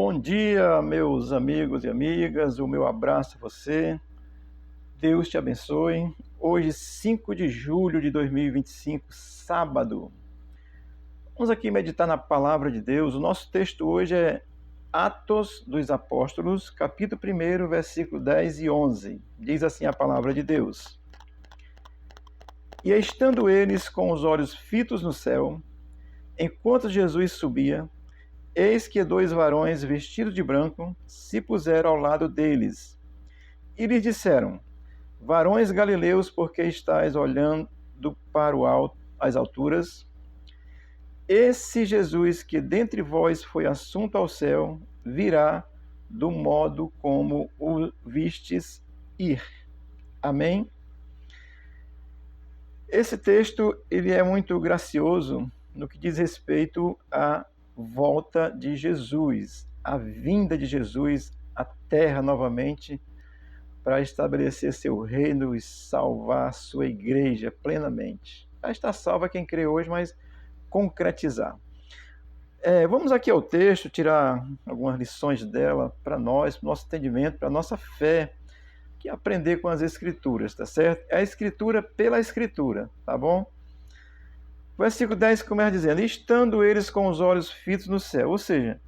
Bom dia, meus amigos e amigas, o meu abraço a você, Deus te abençoe. Hoje, 5 de julho de 2025, sábado, vamos aqui meditar na palavra de Deus. O nosso texto hoje é Atos dos Apóstolos, capítulo 1, versículo 10 e 11. Diz assim a palavra de Deus: E estando eles com os olhos fitos no céu, enquanto Jesus subia, eis que dois varões vestidos de branco se puseram ao lado deles. E lhes disseram: Varões galileus, por que estáis olhando para o alto, as alturas? Esse Jesus que dentre vós foi assunto ao céu, virá do modo como o vistes ir. Amém? Esse texto ele é muito gracioso no que diz respeito à volta de Jesus, a vinda de Jesus à terra novamente, para estabelecer seu reino e salvar sua igreja plenamente. Já está salva quem crê hoje, mas concretizar. Vamos aqui ao texto, tirar algumas lições dela para nós, para o nosso entendimento, para a nossa fé, que é aprender com as Escrituras, tá certo? É a Escritura pela Escritura, tá bom? O versículo 10 começa dizendo: Estando eles com os olhos fitos no céu. Ou seja,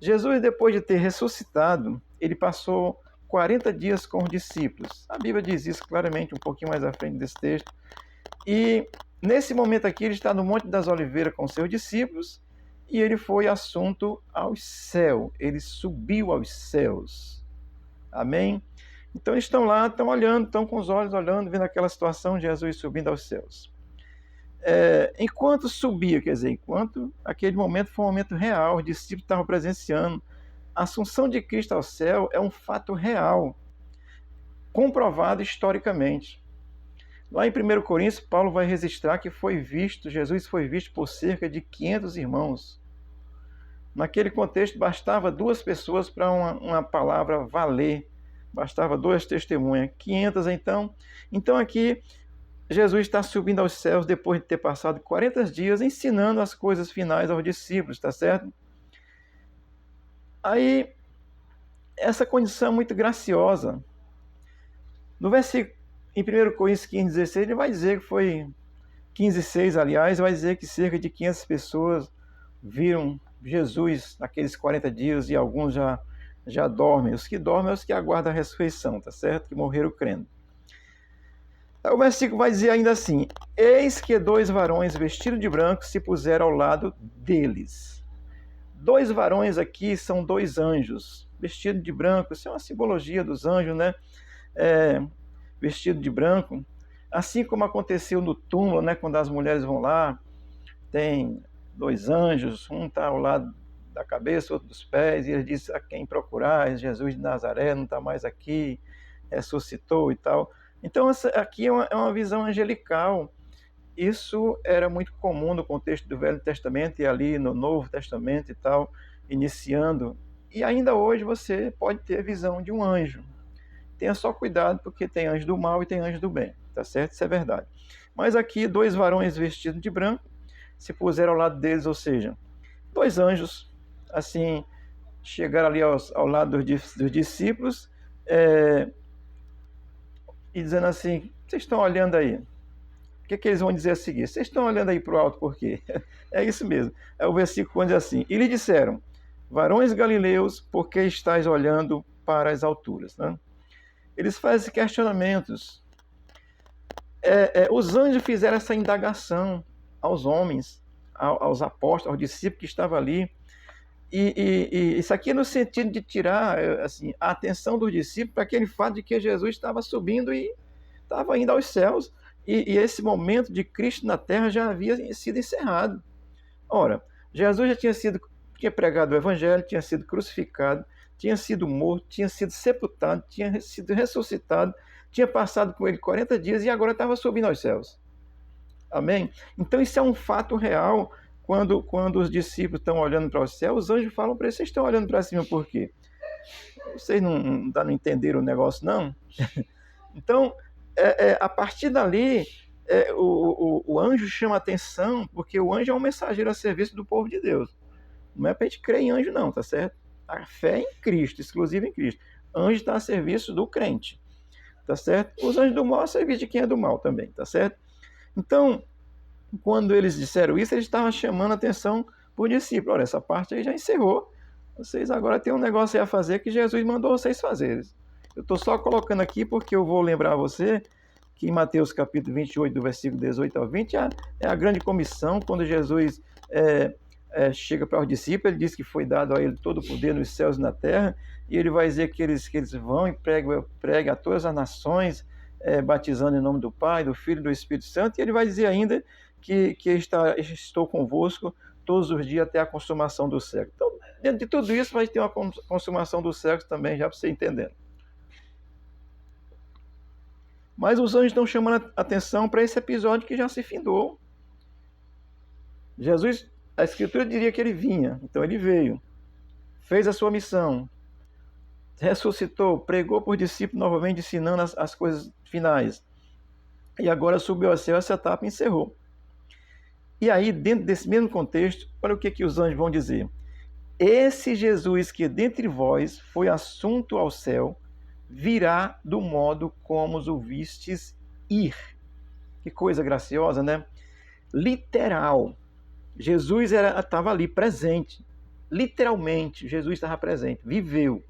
Jesus, depois de ter ressuscitado, ele passou 40 dias com os discípulos. A Bíblia diz isso claramente um pouquinho mais à frente desse texto. E nesse momento aqui, ele está no Monte das Oliveiras com seus discípulos e ele foi assunto ao céu. Ele subiu aos céus. Amém? Então eles estão lá, estão olhando, estão com os olhos olhando, vendo aquela situação de Jesus subindo aos céus. Enquanto subia, quer dizer, enquanto aquele momento foi um momento real, os discípulos estavam presenciando. A assunção de Cristo ao céu é um fato real, comprovado historicamente. Lá em 1 Coríntios, Paulo vai registrar que Jesus foi visto por cerca de 500 irmãos. Naquele contexto, bastava 2 pessoas para uma palavra valer, bastava 2 testemunhas, 500 então. Então aqui, Jesus está subindo aos céus depois de ter passado 40 dias ensinando as coisas finais aos discípulos, está certo? Aí, essa condição é muito graciosa. No versículo, em 1 Coríntios 15, 16, ele vai dizer que foi 15, 6, aliás, vai dizer que cerca de 500 pessoas viram Jesus naqueles 40 dias e alguns já dormem. Os que dormem são os que aguardam a ressurreição, tá certo? Que morreram crendo. O versículo vai dizer ainda assim: Eis que 2 varões vestidos de branco se puseram ao lado deles. 2 varões aqui são 2 anjos, vestidos de branco. Isso é uma simbologia dos anjos, né? Vestido de branco. Assim como aconteceu no túmulo, né? Quando as mulheres vão lá, tem 2 anjos, um está ao lado da cabeça, outro dos pés, e ele diz a quem procurar, Jesus de Nazaré não está mais aqui, ressuscitou e tal. Então, aqui é uma visão angelical. Isso era muito comum no contexto do Velho Testamento e ali no Novo Testamento e tal, iniciando. E ainda hoje você pode ter a visão de um anjo. Tenha só cuidado, porque tem anjo do mal e tem anjo do bem, tá certo? Isso é verdade. Mas aqui, 2 varões vestidos de branco se puseram ao lado deles, ou seja, 2 anjos, assim, chegaram ali ao lado dos discípulos, e dizendo assim: vocês estão olhando aí? O que eles vão dizer a seguir? Vocês estão olhando aí para o alto por quê? É isso mesmo. É o versículo onde diz assim: E lhe disseram: Varões galileus, por que estáis olhando para as alturas? Né? Eles fazem questionamentos. Os anjos fizeram essa indagação aos homens, aos apóstolos, aos discípulos que estavam ali. E isso aqui é no sentido de tirar assim, a atenção dos discípulos para aquele fato de que Jesus estava subindo e estava indo aos céus. E esse momento de Cristo na terra já havia sido encerrado. Ora, Jesus já tinha pregado o evangelho, tinha sido crucificado, tinha sido morto, tinha sido sepultado, tinha sido ressuscitado, tinha passado com ele 40 dias e agora estava subindo aos céus. Amém? Então isso é um fato real. Quando os discípulos estão olhando para o céu, os anjos falam para eles: vocês estão olhando para cima por quê? Vocês não entenderam o negócio, não? Então, a partir dali, o anjo chama atenção, porque o anjo é um mensageiro a serviço do povo de Deus. Não é para a gente crer em anjo, não, tá certo? A fé em Cristo, exclusiva em Cristo. Anjo está a serviço do crente, tá certo? Os anjos do mal a serviço de quem é do mal também, tá certo? Então, quando eles disseram isso, eles estavam chamando a atenção para o discípulo. Olha, essa parte aí já encerrou. Vocês agora têm um negócio aí a fazer que Jesus mandou vocês fazerem. Eu estou só colocando aqui porque eu vou lembrar a você que em Mateus capítulo 28, do versículo 18 ao 20, é a grande comissão, quando Jesus chega para os discípulos, ele diz que foi dado a ele todo o poder nos céus e na terra, e ele vai dizer que eles vão e pregam a todas as nações, batizando em nome do Pai, do Filho e do Espírito Santo, e ele vai dizer ainda que estou convosco todos os dias até a consumação do século. Então, dentro de tudo isso, vai ter uma consumação do século também, já para você entender. Mas os anjos estão chamando a atenção para esse episódio que já se findou. Jesus, a Escritura diria que ele vinha, então ele veio, fez a sua missão, ressuscitou, pregou por discípulos novamente, ensinando as coisas finais. E agora subiu ao céu, essa etapa encerrou. E aí, dentro desse mesmo contexto, olha o que os anjos vão dizer. Esse Jesus que dentre vós foi assunto ao céu, virá do modo como o vistes ir. Que coisa graciosa, né? Literal. Jesus estava ali presente. Literalmente, Jesus estava presente. Viveu.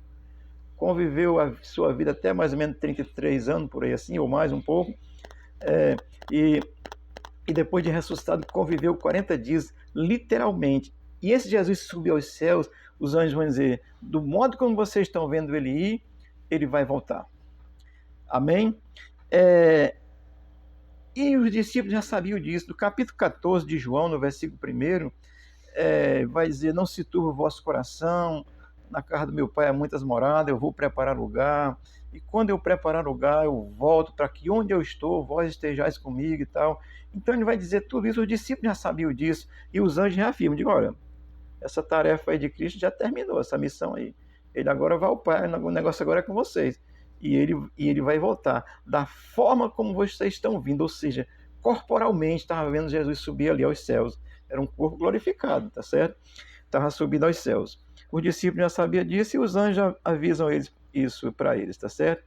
Conviveu a sua vida até mais ou menos 33 anos, por aí assim, ou mais um pouco. E depois de ressuscitado, conviveu 40 dias, literalmente. E esse Jesus subiu aos céus, os anjos vão dizer, do modo como vocês estão vendo ele ir, ele vai voltar. Amém? E os discípulos já sabiam disso. No capítulo 14 de João, no versículo 1, vai dizer, não se turbe o vosso coração, na casa do meu pai há muitas moradas, eu vou preparar lugar, e quando eu preparar lugar, eu volto para que onde eu estou, vós estejais comigo e tal. Então ele vai dizer tudo isso, os discípulos já sabiam disso, e os anjos reafirmam, digo, olha, essa tarefa aí de Cristo já terminou, essa missão aí. Ele agora vai ao Pai, o negócio agora é com vocês. E ele vai voltar da forma como vocês estão vindo, ou seja, corporalmente, estava vendo Jesus subir ali aos céus. Era um corpo glorificado, tá certo? Estava subindo aos céus. Os discípulos já sabiam disso e os anjos avisam eles isso para eles, tá certo?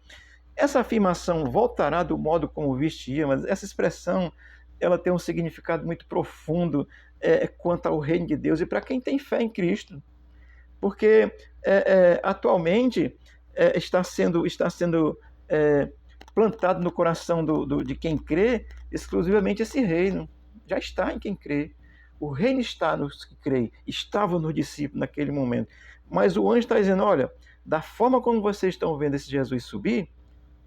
Essa afirmação voltará do modo como vestia, mas essa expressão ela tem um significado muito profundo quanto ao reino de Deus e para quem tem fé em Cristo. Porque atualmente está sendo plantado no coração de quem crê exclusivamente esse reino. Já está em quem crê. O reino está nos que creem, estava nos discípulos naquele momento. Mas o anjo está dizendo, olha, da forma como vocês estão vendo esse Jesus subir,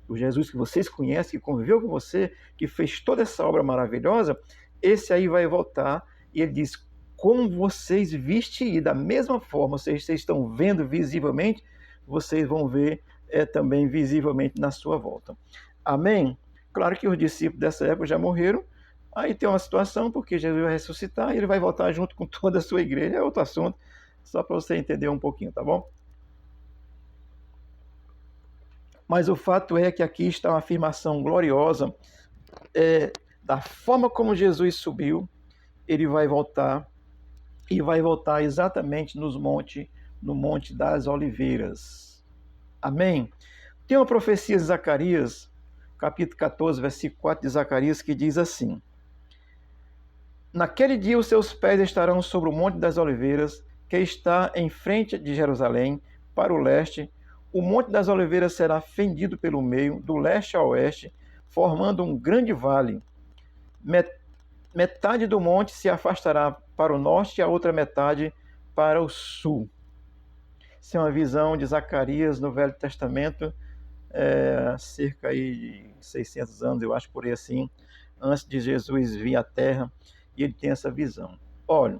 o Jesus que vocês conhecem, que conviveu com você, que fez toda essa obra maravilhosa, esse aí vai voltar. E ele diz, como vocês vistem ir, da mesma forma, vocês estão vendo visivelmente, vocês vão ver também visivelmente na sua volta. Amém? Claro que os discípulos dessa época já morreram, aí tem uma situação, porque Jesus vai ressuscitar e ele vai voltar junto com toda a sua igreja, é outro assunto, só para você entender um pouquinho, tá bom? Mas o fato é que aqui está uma afirmação gloriosa da forma como Jesus subiu, ele vai voltar, e vai voltar exatamente no Monte das Oliveiras. Amém? Tem uma profecia de Zacarias, capítulo 14, versículo 4 de Zacarias, que diz assim, naquele dia os seus pés estarão sobre o Monte das Oliveiras, que está em frente de Jerusalém, para o leste. O Monte das Oliveiras será fendido pelo meio, do leste a oeste, formando um grande vale. Metade do monte se afastará para o norte e a outra metade para o sul. Isso é uma visão de Zacarias no Velho Testamento, cerca aí de 600 anos, eu acho por aí assim, antes de Jesus vir à Terra, e ele tem essa visão. Olha,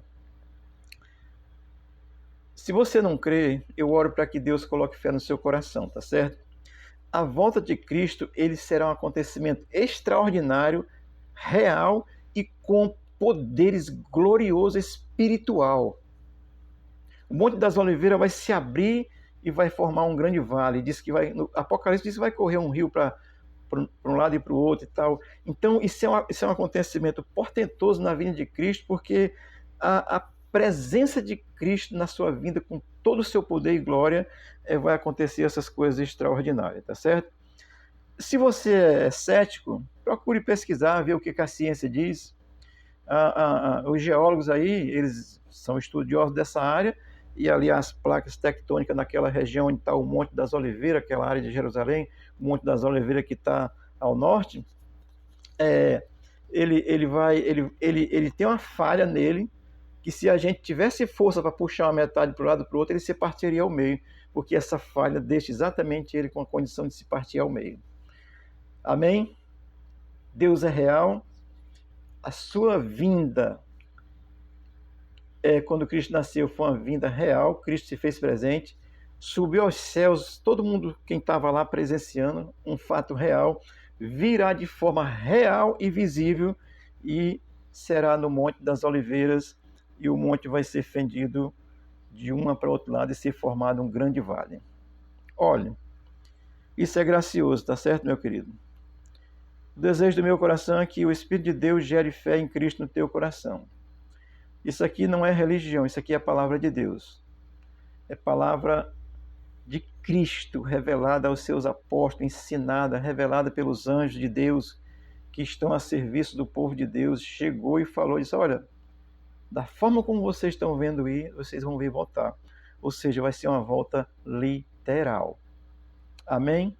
se você não crê, eu oro para que Deus coloque fé no seu coração, tá certo? A volta de Cristo, ele será um acontecimento extraordinário, real e com poderes glorioso espiritual. O Monte das Oliveiras vai se abrir e vai formar um grande vale. Diz que vai, no Apocalipse diz que vai correr um rio para um lado e para o outro e tal. Então isso é um acontecimento portentoso na vinda de Cristo, porque a presença de Cristo na sua vinda com todo o seu poder e glória, vai acontecer essas coisas extraordinárias, tá certo? Se você é cético, procure pesquisar, ver o que a ciência diz. Os geólogos aí, eles são estudiosos dessa área, e ali as placas tectônicas naquela região onde está o Monte das Oliveiras, aquela área de Jerusalém, o Monte das Oliveiras que está ao norte, ele tem uma falha nele, que se a gente tivesse força para puxar uma metade para o lado para o outro, ele se partiria ao meio, porque essa falha deixa exatamente ele com a condição de se partir ao meio. Amém? Deus é real. A sua vinda, quando Cristo nasceu, foi uma vinda real. Cristo se fez presente, subiu aos céus, todo mundo, quem estava lá presenciando, um fato real, virá de forma real e visível e será no Monte das Oliveiras, e o monte vai ser fendido de uma para o outro lado e ser formado um grande vale. Olha, isso é gracioso, tá certo, meu querido? O desejo do meu coração é que o Espírito de Deus gere fé em Cristo no teu coração. Isso aqui não é religião, isso aqui é a palavra de Deus. É palavra de Cristo revelada aos seus apóstolos, ensinada, revelada pelos anjos de Deus que estão a serviço do povo de Deus. Chegou e falou, disse, olha, da forma como vocês estão vendo aí, vocês vão ver voltar. Ou seja, vai ser uma volta literal. Amém?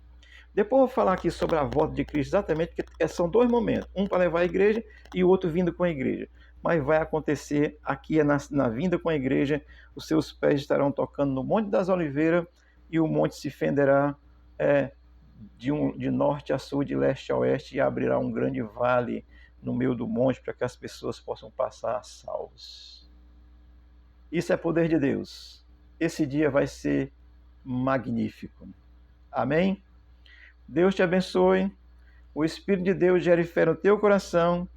Depois eu vou falar aqui sobre a volta de Cristo, exatamente, porque são dois momentos. Um para levar a igreja e o outro vindo com a igreja. Mas vai acontecer aqui na vinda com a igreja, os seus pés estarão tocando no Monte das Oliveiras e o monte se fenderá de norte a sul, de leste a oeste, e abrirá um grande vale no meio do monte para que as pessoas possam passar salvos. Isso é poder de Deus. Esse dia vai ser magnífico. Amém? Deus te abençoe, o Espírito de Deus gere fé no teu coração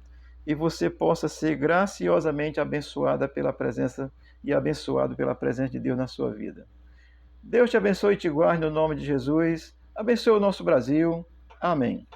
e você possa ser graciosamente abençoada pela presença e abençoado pela presença de Deus na sua vida. Deus te abençoe e te guarde no nome de Jesus. Abençoe o nosso Brasil. Amém.